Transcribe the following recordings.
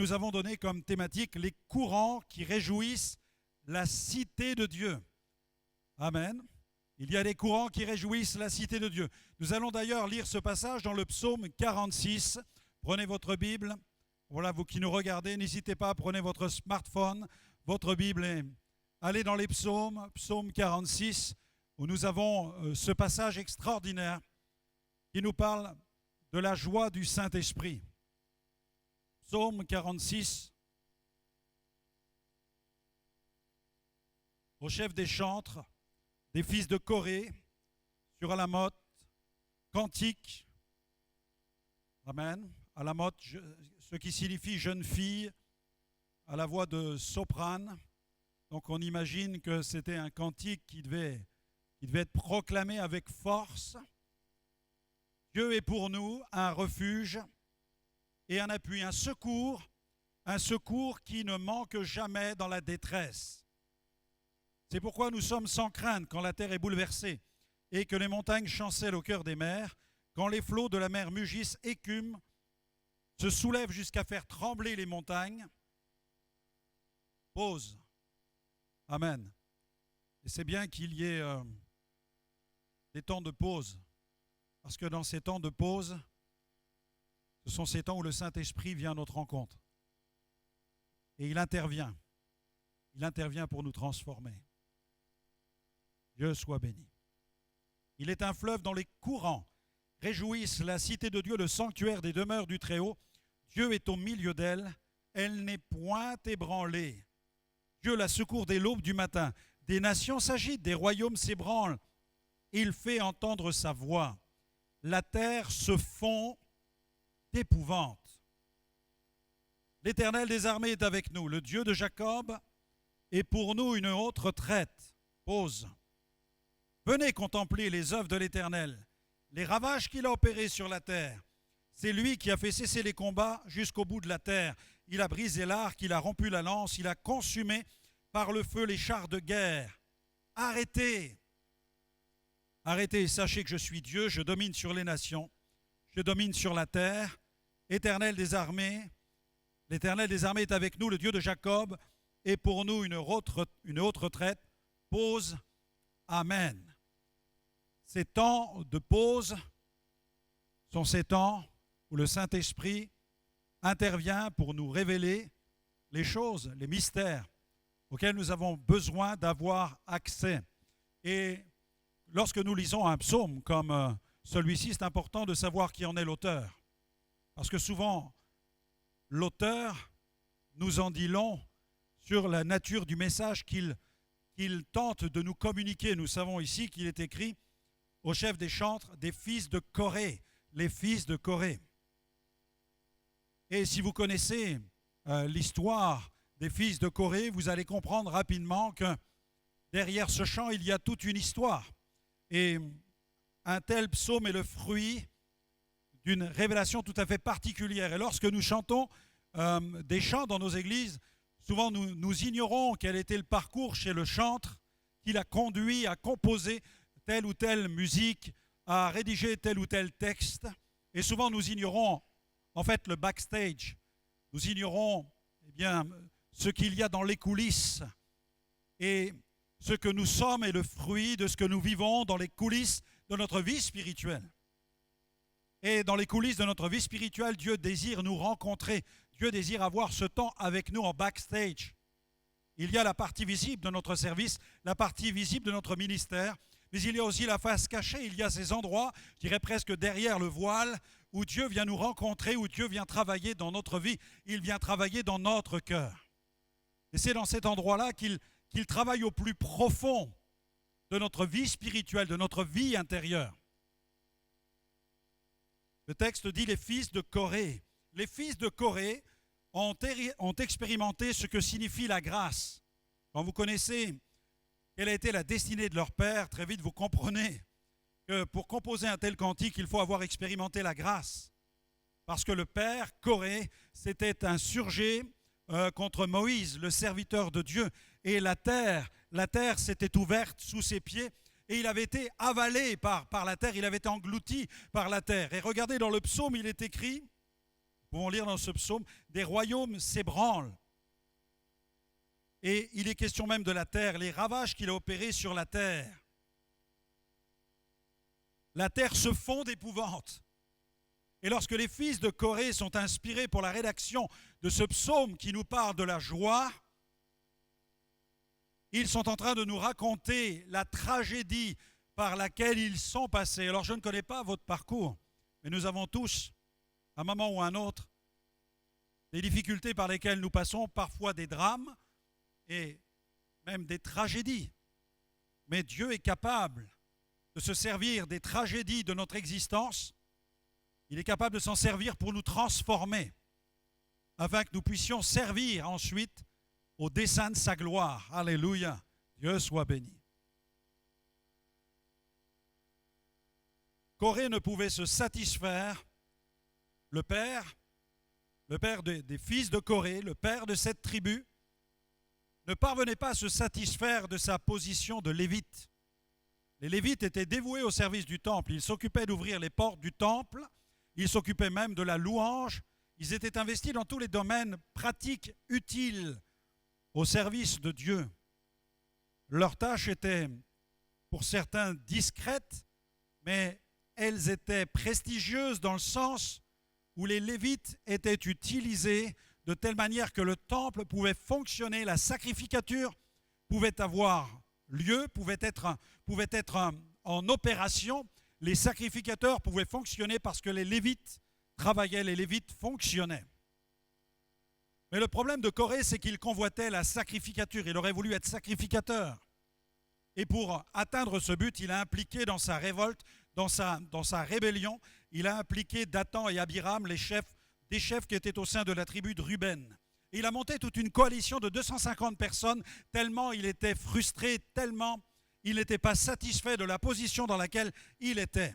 nous avons donné comme thématique les courants qui réjouissent la cité de Dieu. Amen. Il y a des courants qui réjouissent la cité de Dieu. Nous allons d'ailleurs lire ce passage dans le psaume 46. Prenez votre Bible. Voilà, vous qui nous regardez, n'hésitez pas, prenez votre smartphone, votre Bible et allez dans les psaumes, psaume 46, où nous avons ce passage extraordinaire qui nous parle de la joie du Saint-Esprit. Psaume 46, au chef des chantres, des fils de Corée, sur Alamoth, cantique, amen, Alamoth, ce qui signifie jeune fille, à la voix de soprane. Donc on imagine que c'était un cantique qui devait être proclamé avec force. Dieu est pour nous un refuge et un appui, un secours qui ne manque jamais dans la détresse. C'est pourquoi nous sommes sans crainte quand la terre est bouleversée et que les montagnes chancellent au cœur des mers, quand les flots de la mer mugissent, écument, se soulèvent jusqu'à faire trembler les montagnes. Pause. Amen. Et c'est bien qu'il y ait des temps de pause, parce que dans ces temps de pause, ce sont ces temps où le Saint-Esprit vient à notre rencontre. Et il intervient. Il intervient pour nous transformer. Dieu soit béni. Il est un fleuve dont les courants réjouissent la cité de Dieu, le sanctuaire des demeures du Très-Haut. Dieu est au milieu d'elle, elle n'est point ébranlée. Dieu la secourt dès l'aube du matin. Des nations s'agitent, des royaumes s'ébranlent. Il fait entendre sa voix. La terre se fond d'épouvante. L'Éternel des armées est avec nous. Le Dieu de Jacob est pour nous une haute retraite. Pause. Venez contempler les œuvres de l'Éternel, les ravages qu'il a opérés sur la terre. C'est lui qui a fait cesser les combats jusqu'au bout de la terre. Il a brisé l'arc, il a rompu la lance, il a consumé par le feu les chars de guerre. Arrêtez! Arrêtez, sachez que je suis Dieu, je domine sur les nations, je domine sur la terre. L'Éternel des armées est avec nous, le Dieu de Jacob est pour nous une haute retraite. Pause. Amen. Ces temps de pause sont ces temps où le Saint-Esprit intervient pour nous révéler les choses, les mystères auxquels nous avons besoin d'avoir accès. Et lorsque nous lisons un psaume comme celui-ci, c'est important de savoir qui en est l'auteur. Parce que souvent, l'auteur nous en dit long sur la nature du message qu'il tente de nous communiquer. Nous savons ici qu'il est écrit au chef des chantres des fils de Corée, les fils de Corée. Et si vous connaissez l'histoire des fils de Corée, vous allez comprendre rapidement que derrière ce chant, il y a toute une histoire. Et un tel psaume est le fruit d'une révélation tout à fait particulière. Et lorsque nous chantons des chants dans nos églises, souvent nous ignorons quel était le parcours chez le chantre qui l'a conduit à composer telle ou telle musique, à rédiger tel ou tel texte. Et souvent nous ignorons en fait le backstage. Nous ignorons ce qu'il y a dans les coulisses. Et ce que nous sommes est le fruit de ce que nous vivons dans les coulisses de notre vie spirituelle. Et dans les coulisses de notre vie spirituelle, Dieu désire nous rencontrer. Dieu désire avoir ce temps avec nous en backstage. Il y a la partie visible de notre service, la partie visible de notre ministère, mais il y a aussi la face cachée. Il y a ces endroits, je dirais presque derrière le voile, où Dieu vient nous rencontrer, où Dieu vient travailler dans notre vie. Il vient travailler dans notre cœur. Et c'est dans cet endroit-là qu'il travaille au plus profond de notre vie spirituelle, de notre vie intérieure. Le texte dit les fils de Corée. Les fils de Corée ont expérimenté ce que signifie la grâce. Quand vous connaissez quelle a été la destinée de leur père, très vite vous comprenez que pour composer un tel cantique, il faut avoir expérimenté la grâce. Parce que le père, Corée, s'était insurgé contre Moïse, le serviteur de Dieu. Et la terre s'était ouverte sous ses pieds et il avait été avalé par la terre, il avait été englouti par la terre. Et regardez dans le psaume, il est écrit Nous pouvons lire dans ce psaume, des royaumes s'ébranlent. Et il est question même de la terre, les ravages qu'il a opérés sur la terre. La terre se fond d'épouvante. Et lorsque les fils de Corée sont inspirés pour la rédaction de ce psaume qui nous parle de la joie, ils sont en train de nous raconter la tragédie par laquelle ils sont passés. Alors je ne connais pas votre parcours, mais nous avons tous, à un moment ou à un autre, des difficultés par lesquelles nous passons, parfois des drames et même des tragédies. Mais Dieu est capable de se servir des tragédies de notre existence. Il est capable de s'en servir pour nous transformer, afin que nous puissions servir ensuite au dessein de sa gloire. Alléluia. Dieu soit béni. Corée ne pouvait se satisfaire. Le père des fils de Corée, le père de cette tribu, ne parvenait pas à se satisfaire de sa position de lévite. Les lévites étaient dévoués au service du temple. Ils s'occupaient d'ouvrir les portes du temple. Ils s'occupaient même de la louange. Ils étaient investis dans tous les domaines pratiques utiles au service de Dieu. Leurs tâches étaient, pour certains, discrètes, mais elles étaient prestigieuses dans le sens où les Lévites étaient utilisés de telle manière que le temple pouvait fonctionner, la sacrificature pouvait avoir lieu, pouvait être en opération. Les sacrificateurs pouvaient fonctionner parce que les Lévites travaillaient, les Lévites fonctionnaient. Mais le problème de Corée, c'est qu'il convoitait la sacrificature. Il aurait voulu être sacrificateur. Et pour atteindre ce but, il a impliqué dans sa révolte, dans sa rébellion, il a impliqué Dathan et Abiram, des chefs qui étaient au sein de la tribu de Ruben. Et il a monté toute une coalition de 250 personnes, tellement il était frustré, tellement il n'était pas satisfait de la position dans laquelle il était.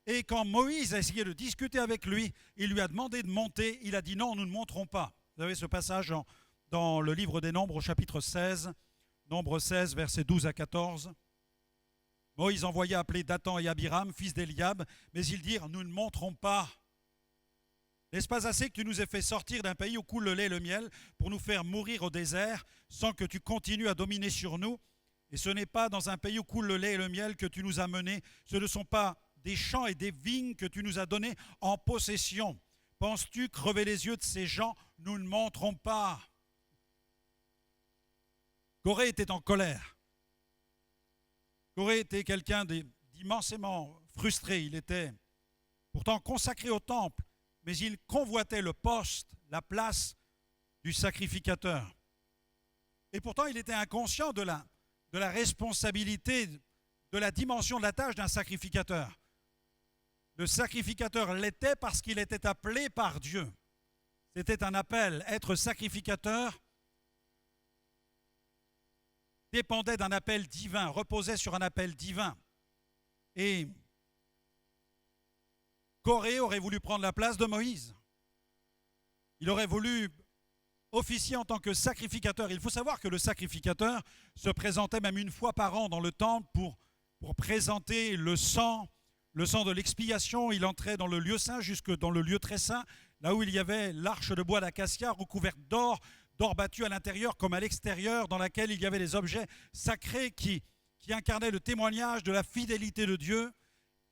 Et quand Moïse a essayé de discuter avec lui, il lui a demandé de monter, il a dit non, nous ne monterons pas. Vous avez ce passage dans le livre des Nombres au chapitre 16, Nombre 16, versets 12 à 14. Moïse envoya appeler Dathan et Abiram, fils d'Eliab, mais ils dirent, nous ne monterons pas. N'est-ce pas assez que tu nous aies fait sortir d'un pays où coule le lait et le miel pour nous faire mourir au désert sans que tu continues à dominer sur nous? Et ce n'est pas dans un pays où coule le lait et le miel que tu nous as menés. Ce ne sont pas des champs et des vignes que tu nous as donnés en possession. Penses-tu crever les yeux de ces gens? Nous ne monterons pas. Corée était en colère. Corée était quelqu'un d'immensément frustré. Il était pourtant consacré au temple, mais il convoitait le poste, la place du sacrificateur. Et pourtant, il était inconscient de la responsabilité, de la dimension de la tâche d'un sacrificateur. Le sacrificateur l'était parce qu'il était appelé par Dieu. C'était un appel. Être sacrificateur dépendait d'un appel divin, reposait sur un appel divin. Et Corée aurait voulu prendre la place de Moïse. Il aurait voulu officier en tant que sacrificateur. Il faut savoir que le sacrificateur se présentait même une fois par an dans le temple pour présenter le sang de l'expiation. Il entrait dans le lieu saint, jusque dans le lieu très saint, là où il y avait l'arche de bois d'acacia recouverte d'or battu à l'intérieur comme à l'extérieur, dans laquelle il y avait des objets sacrés qui incarnaient le témoignage de la fidélité de Dieu.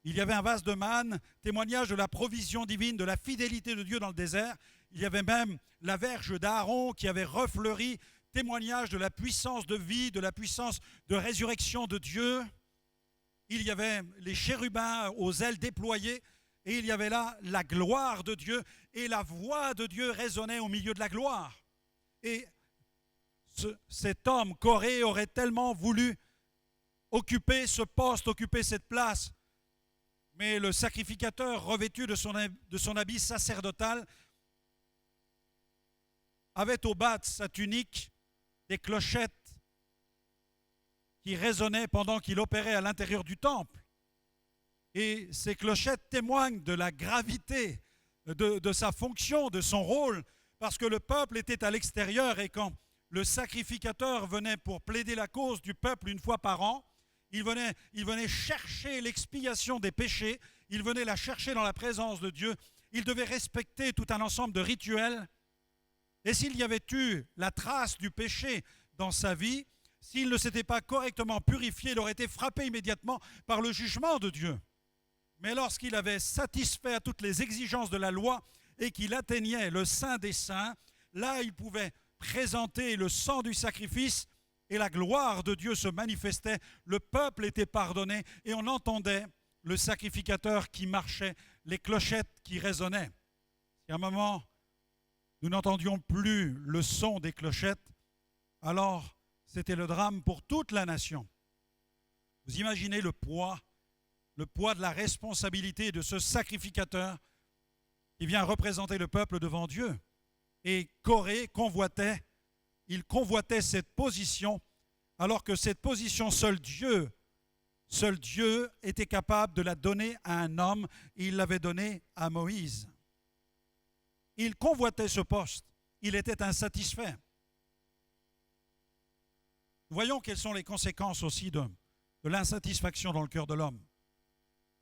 Il y avait un vase de manne, témoignage de la provision divine, de la fidélité de Dieu dans le désert. Il y avait même la verge d'Aaron qui avait refleuri, témoignage de la puissance de vie, de la puissance de résurrection de Dieu. Il y avait les chérubins aux ailes déployées et il y avait là la gloire de Dieu et la voix de Dieu résonnait au milieu de la gloire. Et cet homme, Corée, aurait tellement voulu occuper ce poste, occuper cette place. Mais le sacrificateur, revêtu de son habit sacerdotal, avait au bas de sa tunique des clochettes qui résonnaient pendant qu'il opérait à l'intérieur du temple. Et ces clochettes témoignent de la gravité de sa fonction, de son rôle, parce que le peuple était à l'extérieur et quand le sacrificateur venait pour plaider la cause du peuple une fois par an, il venait chercher l'expiation des péchés, il venait la chercher dans la présence de Dieu Il devait respecter tout un ensemble de rituels. Et s'il y avait eu la trace du péché dans sa vie, s'il ne s'était pas correctement purifié, il aurait été frappé immédiatement par le jugement de Dieu. Mais lorsqu'il avait satisfait à toutes les exigences de la loi et qu'il atteignait le Saint des Saints, là il pouvait présenter le sang du sacrifice et la gloire de Dieu se manifestait, le peuple était pardonné et on entendait le sacrificateur qui marchait, les clochettes qui résonnaient. Et à un moment, nous n'entendions plus le son des clochettes, alors c'était le drame pour toute la nation. Vous imaginez le poids de la responsabilité de ce sacrificateur qui vient représenter le peuple devant Dieu. Et Coré convoitait cette position, alors que cette position, seul Dieu était capable de la donner à un homme, et il l'avait donnée à Moïse. Il convoitait ce poste, il était insatisfait. Voyons quelles sont les conséquences aussi de l'insatisfaction dans le cœur de l'homme.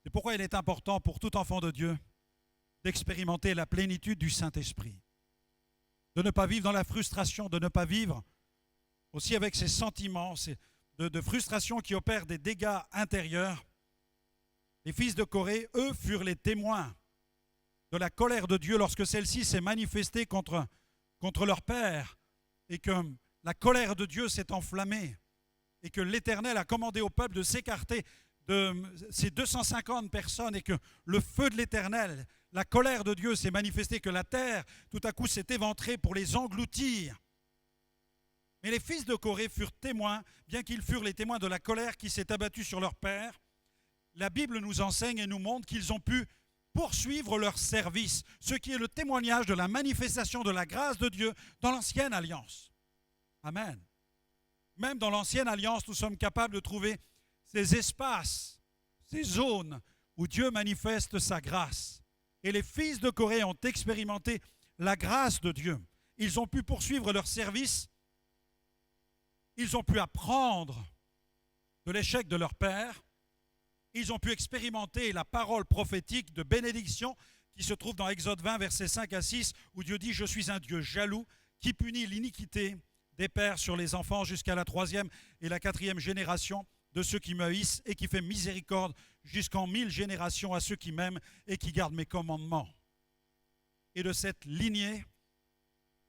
C'est pourquoi il est important pour tout enfant de Dieu d'expérimenter la plénitude du Saint-Esprit, de ne pas vivre dans la frustration, de ne pas vivre aussi avec ces sentiments de frustration qui opèrent des dégâts intérieurs. Les fils de Coré, eux, furent les témoins de la colère de Dieu lorsque celle-ci s'est manifestée contre leur père et que la colère de Dieu s'est enflammée et que l'Éternel a commandé au peuple de s'écarter de ces 250 personnes et que le feu de l'Éternel, la colère de Dieu s'est manifestée, que la terre tout à coup s'est éventrée pour les engloutir. Mais les fils de Coré furent témoins, bien qu'ils furent les témoins de la colère qui s'est abattue sur leur père. La Bible nous enseigne et nous montre qu'ils ont pu poursuivre leur service, ce qui est le témoignage de la manifestation de la grâce de Dieu dans l'ancienne alliance. Amen. Même dans l'ancienne alliance, nous sommes capables de trouver ces espaces, ces zones où Dieu manifeste sa grâce. Et les fils de Coré ont expérimenté la grâce de Dieu. Ils ont pu poursuivre leur service. Ils ont pu apprendre de l'échec de leur père. Ils ont pu expérimenter la parole prophétique de bénédiction qui se trouve dans Exode 20, versets 5 à 6, où Dieu dit « Je suis un Dieu jaloux qui punit l'iniquité des pères sur les enfants jusqu'à la 3e et la 4e génération de ceux qui me haïssent et qui fait miséricorde jusqu'en 1000 générations à ceux qui m'aiment et qui gardent mes commandements. » Et de cette lignée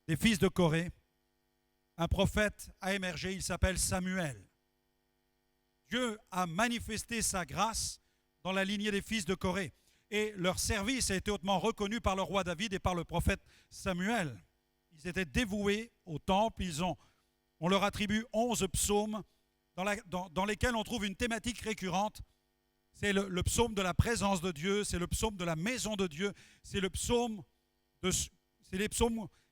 des fils de Coré, un prophète a émergé, il s'appelle Samuel. Dieu a manifesté sa grâce dans la lignée des fils de Coré. Et leur service a été hautement reconnu par le roi David et par le prophète Samuel. Ils étaient dévoués au temple, on leur attribue 11 psaumes dans lesquels on trouve une thématique récurrente. C'est le psaume de la présence de Dieu, c'est le psaume de la maison de Dieu, c'est les psaumes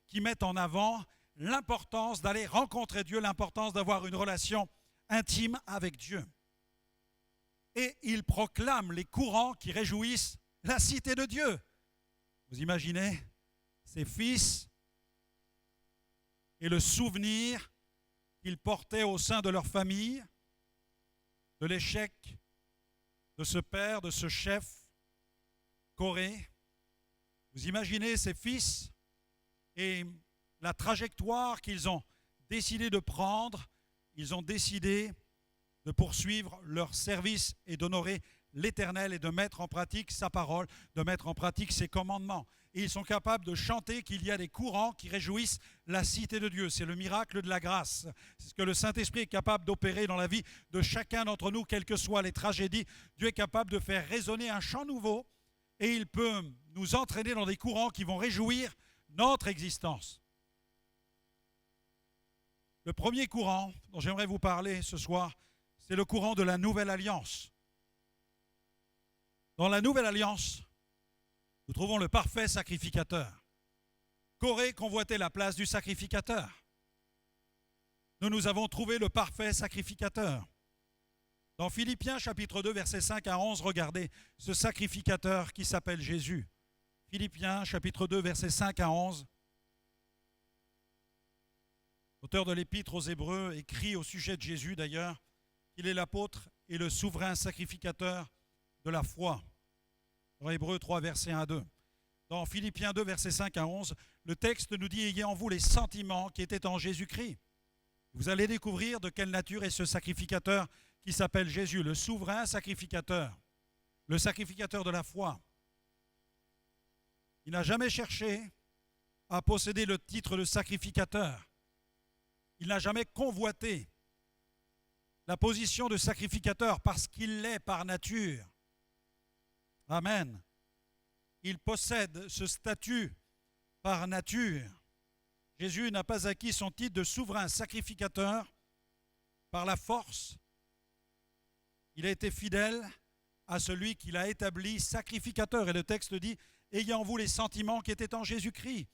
qui mettent en avant l'importance d'aller rencontrer Dieu, l'importance d'avoir une relation intime avec Dieu. Et il proclame les courants qui réjouissent la cité de Dieu. Vous imaginez ses fils et le souvenir qu'ils portaient au sein de leur famille, de l'échec de ce père, de ce chef, Coré. Vous imaginez ces fils et la trajectoire qu'ils ont décidé de prendre. Ils ont décidé de poursuivre leur service et d'honorer l'Éternel et de mettre en pratique sa parole, de mettre en pratique ses commandements. Et ils sont capables de chanter qu'il y a des courants qui réjouissent la cité de Dieu. C'est le miracle de la grâce. C'est ce que le Saint-Esprit est capable d'opérer dans la vie de chacun d'entre nous, quelles que soient les tragédies. Dieu est capable de faire résonner un chant nouveau et il peut nous entraîner dans des courants qui vont réjouir notre existence. Le premier courant dont j'aimerais vous parler ce soir, c'est le courant de la Nouvelle Alliance. Dans la Nouvelle Alliance, nous trouvons le parfait sacrificateur. Coré convoitait la place du sacrificateur. Nous avons trouvé le parfait sacrificateur. Dans Philippiens chapitre 2, versets 5 à 11, regardez ce sacrificateur qui s'appelle Jésus. Philippiens chapitre 2, versets 5 à 11. L'auteur de l'Épître aux Hébreux écrit au sujet de Jésus d'ailleurs qu'il est l'apôtre et le souverain sacrificateur de la foi. Dans Hébreux 3, versets 1 à 2. Dans Philippiens 2, versets 5 à 11, le texte nous dit « Ayez en vous les sentiments qui étaient en Jésus-Christ ». Vous allez découvrir de quelle nature est ce sacrificateur qui s'appelle Jésus, le souverain sacrificateur, le sacrificateur de la foi. Il n'a jamais cherché à posséder le titre de sacrificateur. Il n'a jamais convoité la position de sacrificateur parce qu'il l'est par nature. Amen. Il possède ce statut par nature. Jésus n'a pas acquis son titre de souverain sacrificateur par la force. Il a été fidèle à celui qu'il a établi sacrificateur. Et le texte dit « Ayez en vous les sentiments qui étaient en Jésus-Christ,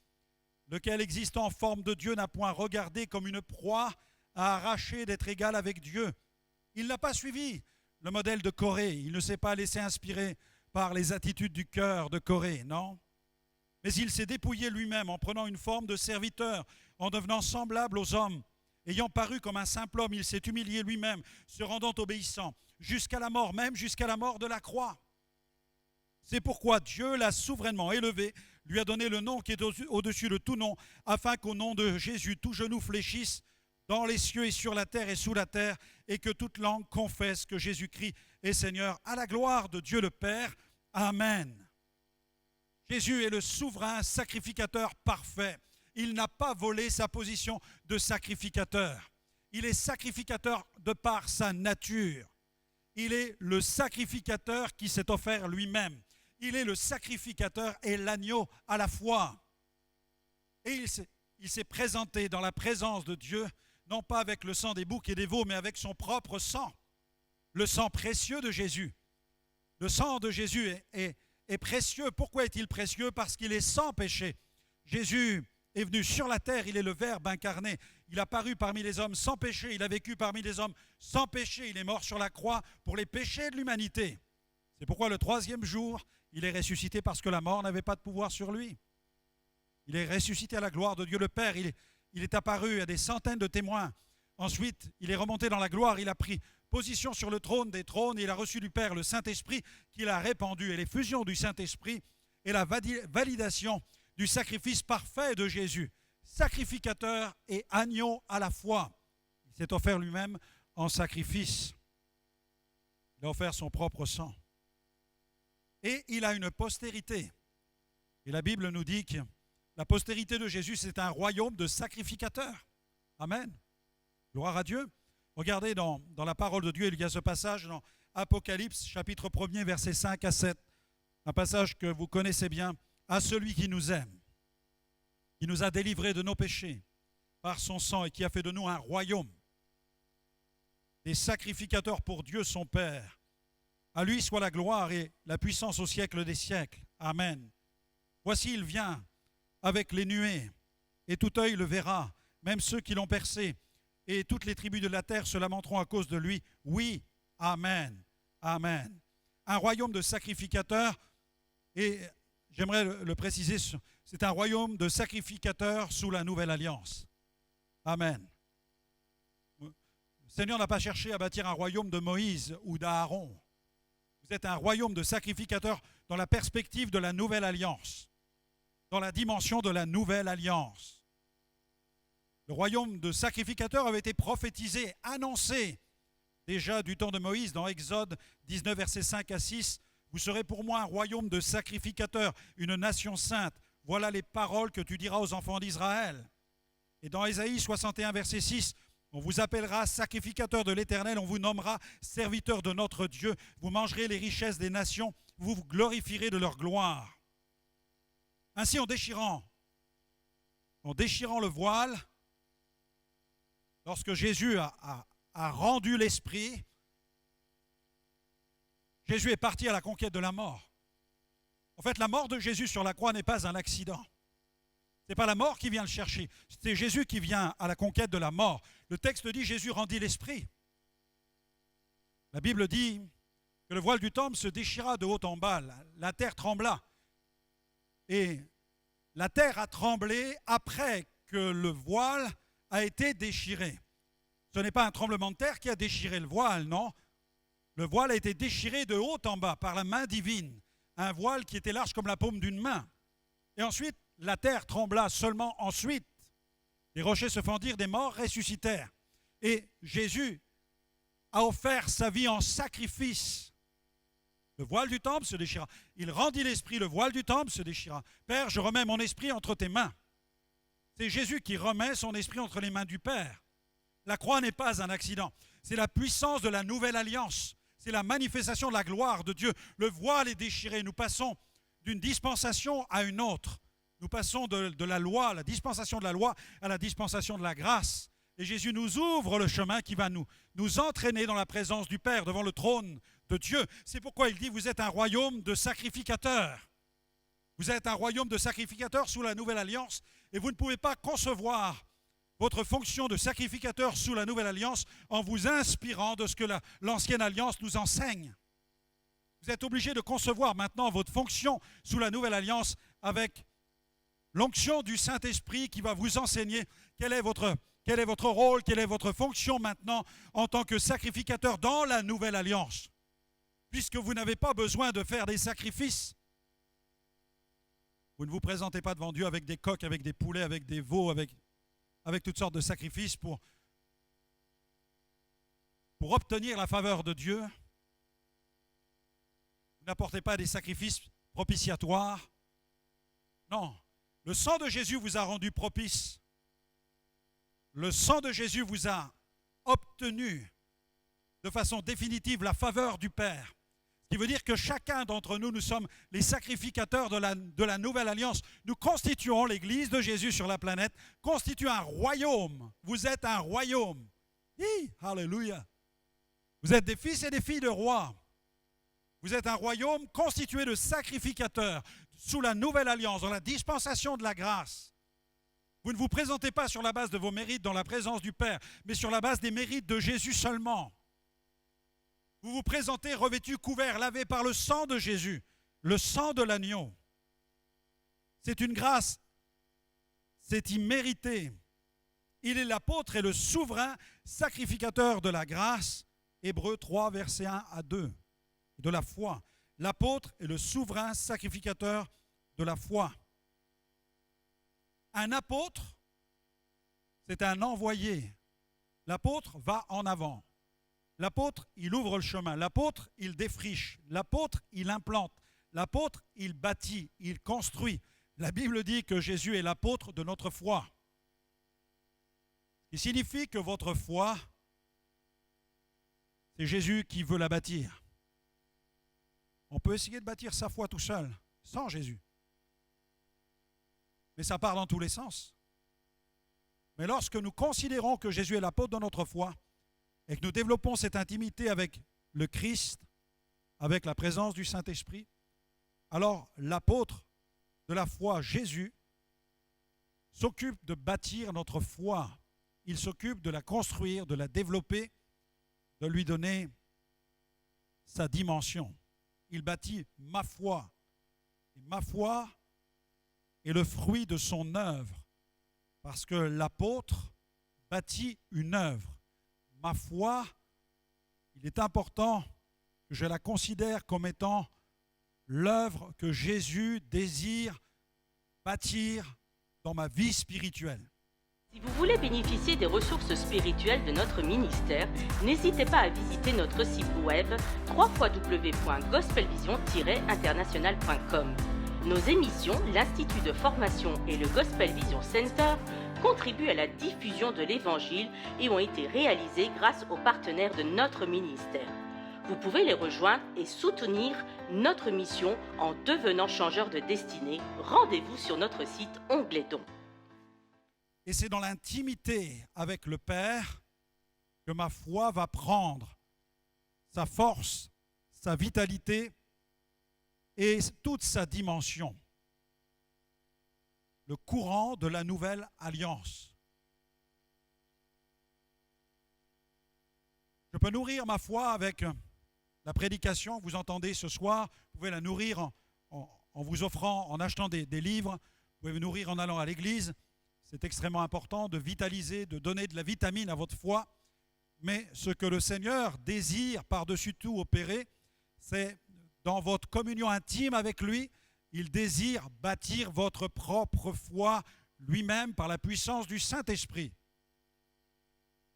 lequel existant en forme de Dieu n'a point regardé comme une proie à arracher d'être égal avec Dieu. » Il n'a pas suivi le modèle de Corée. Il ne s'est pas laissé inspirer par les attitudes du cœur de Corée, non. Mais il s'est dépouillé lui-même en prenant une forme de serviteur, en devenant semblable aux hommes. Ayant paru comme un simple homme, il s'est humilié lui-même, se rendant obéissant, jusqu'à la mort, même jusqu'à la mort de la croix. C'est pourquoi Dieu l'a souverainement élevé, lui a donné le nom qui est au-dessus de tout nom, afin qu'au nom de Jésus, tout genou fléchisse dans les cieux et sur la terre et sous la terre, et que toute langue confesse que Jésus-Christ est Seigneur, à la gloire de Dieu le Père. Amen. Jésus est le souverain sacrificateur parfait. Il n'a pas volé sa position de sacrificateur. Il est sacrificateur de par sa nature. Il est le sacrificateur qui s'est offert lui-même. Il est le sacrificateur et l'agneau à la fois. Et il s'est présenté dans la présence de Dieu, non pas avec le sang des boucs et des veaux, mais avec son propre sang, le sang précieux de Jésus. Le sang de Jésus est précieux. Pourquoi est-il précieux? Parce qu'il est sans péché. Jésus est venu sur la terre, il est le Verbe incarné. Il a paru parmi les hommes sans péché, il a vécu parmi les hommes sans péché. Il est mort sur la croix pour les péchés de l'humanité. C'est pourquoi le troisième jour, il est ressuscité parce que la mort n'avait pas de pouvoir sur lui. Il est ressuscité à la gloire de Dieu le Père. Il est apparu à des centaines de témoins. Ensuite, il est remonté dans la gloire. Il a pris position sur le trône des trônes. Il a reçu du Père le Saint-Esprit qu'il a répandu. Et l'effusion du Saint-Esprit et la validation du sacrifice parfait de Jésus, sacrificateur et agneau à la fois. Il s'est offert lui-même en sacrifice. Il a offert son propre sang. Et il a une postérité. Et la Bible nous dit que la postérité de Jésus, c'est un royaume de sacrificateurs. Amen. Gloire à Dieu. Regardez dans la parole de Dieu, il y a ce passage dans Apocalypse, chapitre 1er, versets 5 à 7. Un passage que vous connaissez bien. À celui qui nous aime, qui nous a délivrés de nos péchés par son sang et qui a fait de nous un royaume, des sacrificateurs pour Dieu son Père. À lui soit la gloire et la puissance au siècle des siècles. Amen. Voici, il vient avec les nuées, et tout œil le verra, même ceux qui l'ont percé, et toutes les tribus de la terre se lamenteront à cause de lui. Oui, amen, amen. Un royaume de sacrificateurs, et j'aimerais le préciser, c'est un royaume de sacrificateurs sous la nouvelle alliance. Amen. Le Seigneur n'a pas cherché à bâtir un royaume de Moïse ou d'Aaron. Vous êtes un royaume de sacrificateurs dans la perspective de la nouvelle alliance, dans la dimension de la nouvelle alliance. Le royaume de sacrificateurs avait été prophétisé, annoncé déjà du temps de Moïse dans Exode 19, versets 5 à 6. Vous serez pour moi un royaume de sacrificateurs, une nation sainte. Voilà les paroles que tu diras aux enfants d'Israël. Et dans Ésaïe 61, verset 6, on vous appellera sacrificateur de l'Éternel, on vous nommera serviteur de notre Dieu. Vous mangerez les richesses des nations, vous vous glorifierez de leur gloire. Ainsi, en déchirant le voile, lorsque Jésus a rendu l'esprit, Jésus est parti à la conquête de la mort. En fait, la mort de Jésus sur la croix n'est pas un accident. Ce n'est pas la mort qui vient le chercher, c'est Jésus qui vient à la conquête de la mort. Le texte dit Jésus rendit l'esprit. La Bible dit que le voile du temple se déchira de haut en bas, la terre trembla. Et la terre a tremblé après que le voile a été déchiré. Ce n'est pas un tremblement de terre qui a déchiré le voile, non. Le voile a été déchiré de haut en bas par la main divine. Un voile qui était large comme la paume d'une main. Et ensuite, la terre trembla. Seulement ensuite, les rochers se fendirent, des morts ressuscitèrent. Et Jésus a offert sa vie en sacrifice. Le voile du temple se déchira. Il rendit l'esprit, le voile du temple se déchira. Père, je remets mon esprit entre tes mains. C'est Jésus qui remet son esprit entre les mains du Père. La croix n'est pas un accident. C'est la puissance de la nouvelle alliance. C'est la manifestation de la gloire de Dieu. Le voile est déchiré. Nous passons d'une dispensation à une autre. Nous passons de la loi, la dispensation de la loi, à la dispensation de la grâce. Et Jésus nous ouvre le chemin qui va nous entraîner dans la présence du Père, devant le trône de Dieu. C'est pourquoi il dit, vous êtes un royaume de sacrificateurs. Vous êtes un royaume de sacrificateurs sous la nouvelle alliance et vous ne pouvez pas concevoir votre fonction de sacrificateur sous la nouvelle alliance en vous inspirant de ce que l'ancienne alliance nous enseigne. Vous êtes obligé de concevoir maintenant votre fonction sous la nouvelle alliance avec l'onction du Saint-Esprit qui va vous enseigner quel est votre rôle, quelle est votre fonction maintenant en tant que sacrificateur dans la nouvelle alliance. Puisque vous n'avez pas besoin de faire des sacrifices. Vous ne vous présentez pas devant Dieu avec des coqs, avec des poulets, avec des veaux, avec toutes sortes de sacrifices pour obtenir la faveur de Dieu. Vous n'apportez pas des sacrifices propitiatoires. Non, le sang de Jésus vous a rendu propice. Le sang de Jésus vous a obtenu de façon définitive la faveur du Père. Ce qui veut dire que chacun d'entre nous, nous sommes les sacrificateurs de la nouvelle alliance. Nous constituons l'Église de Jésus sur la planète, constitue un royaume. Vous êtes un royaume. Alléluia. Vous êtes des fils et des filles de rois. Vous êtes un royaume constitué de sacrificateurs sous la nouvelle alliance, dans la dispensation de la grâce. Vous ne vous présentez pas sur la base de vos mérites dans la présence du Père, mais sur la base des mérites de Jésus seulement. Vous vous présentez revêtus, couverts, lavés par le sang de Jésus, le sang de l'agneau. C'est une grâce, c'est immérité. Il est l'apôtre et le souverain sacrificateur de la grâce. Hébreux 3, versets 1 à 2. De la foi. L'apôtre est le souverain sacrificateur de la foi. Un apôtre, c'est un envoyé. L'apôtre va en avant. L'apôtre, il ouvre le chemin. L'apôtre, il défriche. L'apôtre, il implante. L'apôtre, il bâtit, il construit. La Bible dit que Jésus est l'apôtre de notre foi. Ce qui signifie que votre foi, c'est Jésus qui veut la bâtir. On peut essayer de bâtir sa foi tout seul, sans Jésus. Mais ça part dans tous les sens. Mais lorsque nous considérons que Jésus est l'apôtre de notre foi, et que nous développons cette intimité avec le Christ, avec la présence du Saint-Esprit, alors l'apôtre de la foi, Jésus, s'occupe de bâtir notre foi. Il s'occupe de la construire, de la développer, de lui donner sa dimension. Il bâtit ma foi. Et ma foi est le fruit de son œuvre, parce que l'apôtre bâtit une œuvre. Ma foi, il est important que je la considère comme étant l'œuvre que Jésus désire bâtir dans ma vie spirituelle. Si vous voulez bénéficier des ressources spirituelles de notre ministère, n'hésitez pas à visiter notre site web www.gospelvision-international.com. Nos émissions, l'Institut de formation et le Gospel Vision Center contribuent à la diffusion de l'Évangile et ont été réalisées grâce aux partenaires de notre ministère. Vous pouvez les rejoindre et soutenir notre mission en devenant changeur de destinée. Rendez-vous sur notre site onglet Dons. Et c'est dans l'intimité avec le Père que ma foi va prendre sa force, sa vitalité et toute sa dimension. Le courant de la nouvelle alliance. Je peux nourrir ma foi avec la prédication que vous entendez ce soir. Vous pouvez la nourrir en vous offrant, en achetant des livres. Vous pouvez vous nourrir en allant à l'église. C'est extrêmement important de vitaliser, de donner de la vitamine à votre foi. Mais ce que le Seigneur désire par-dessus tout opérer, c'est dans votre communion intime avec lui, Il désire bâtir votre propre foi lui-même par la puissance du Saint-Esprit.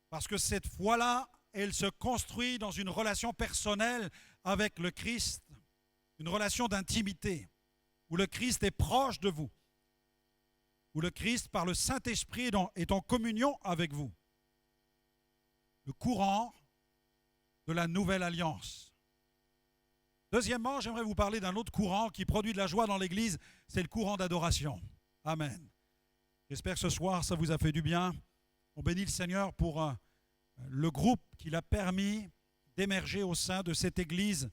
Parce que cette foi-là, elle se construit dans une relation personnelle avec le Christ, une relation d'intimité, où le Christ est proche de vous, où le Christ, par le Saint-Esprit, est en communion avec vous. Le courant de la nouvelle alliance. Deuxièmement, j'aimerais vous parler d'un autre courant qui produit de la joie dans l'Église, c'est le courant d'adoration. Amen. J'espère que ce soir, ça vous a fait du bien. On bénit le Seigneur pour le groupe qu'il a permis d'émerger au sein de cette Église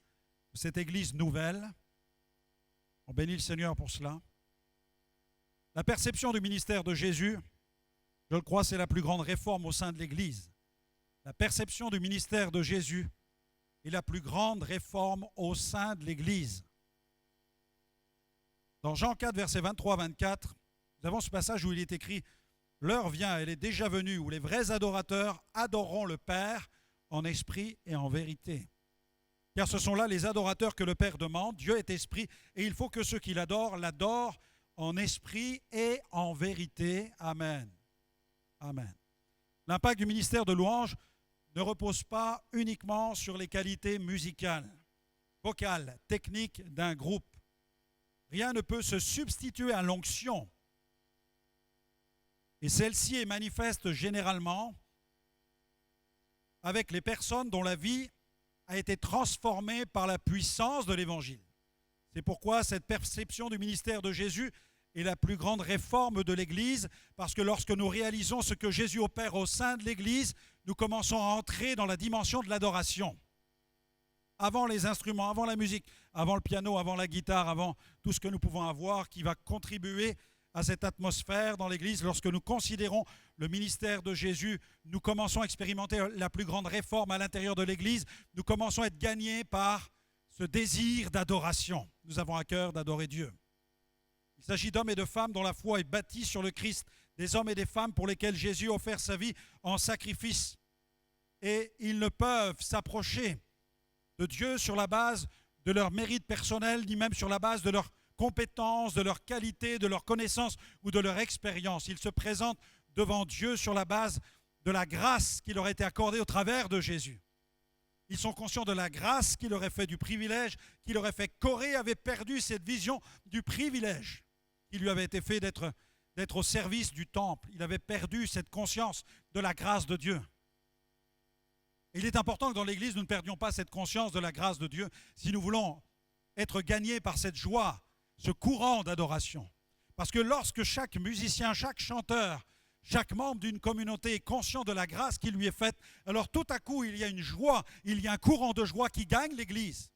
nouvelle. On bénit le Seigneur pour cela. La perception du ministère de Jésus, je le crois, c'est la plus grande réforme au sein de l'Église. La perception du ministère de Jésus est la plus grande réforme au sein de l'Église. Dans Jean 4, versets 23-24, nous avons ce passage où il est écrit « L'heure vient, elle est déjà venue, où les vrais adorateurs adoreront le Père en esprit et en vérité. Car ce sont là les adorateurs que le Père demande. Dieu est esprit, et il faut que ceux qui l'adorent l'adorent en esprit et en vérité. Amen. » Amen. L'impact du ministère de louange ne repose pas uniquement sur les qualités musicales, vocales, techniques d'un groupe. Rien ne peut se substituer à l'onction. Et celle-ci est manifeste généralement avec les personnes dont la vie a été transformée par la puissance de l'Évangile. C'est pourquoi cette perception du ministère de Jésus est la plus grande réforme de l'Église, parce que lorsque nous réalisons ce que Jésus opère au sein de l'Église, nous commençons à entrer dans la dimension de l'adoration. Avant les instruments, avant la musique, avant le piano, avant la guitare, avant tout ce que nous pouvons avoir qui va contribuer à cette atmosphère dans l'Église, lorsque nous considérons le ministère de Jésus, nous commençons à expérimenter la plus grande réforme à l'intérieur de l'Église. Nous commençons à être gagnés par ce désir d'adoration. Nous avons à cœur d'adorer Dieu. Il s'agit d'hommes et de femmes dont la foi est bâtie sur le Christ, des hommes et des femmes pour lesquels Jésus a offert sa vie en sacrifice. Et ils ne peuvent s'approcher de Dieu sur la base de leur mérite personnel, ni même sur la base de leur compétences, de leur qualité, de leur connaissance ou de leur expérience. Ils se présentent devant Dieu sur la base de la grâce qui leur a été accordée au travers de Jésus. Ils sont conscients de la grâce qui leur est faite, du privilège qui leur est fait. Corée avait perdu cette vision du privilège qui lui avait été fait d'être au service du temple. Il avait perdu cette conscience de la grâce de Dieu. Et il est important que dans l'Église, nous ne perdions pas cette conscience de la grâce de Dieu si nous voulons être gagnés par cette joie, ce courant d'adoration. Parce que lorsque chaque musicien, chaque chanteur, chaque membre d'une communauté est conscient de la grâce qui lui est faite, alors tout à coup, il y a une joie, il y a un courant de joie qui gagne l'Église.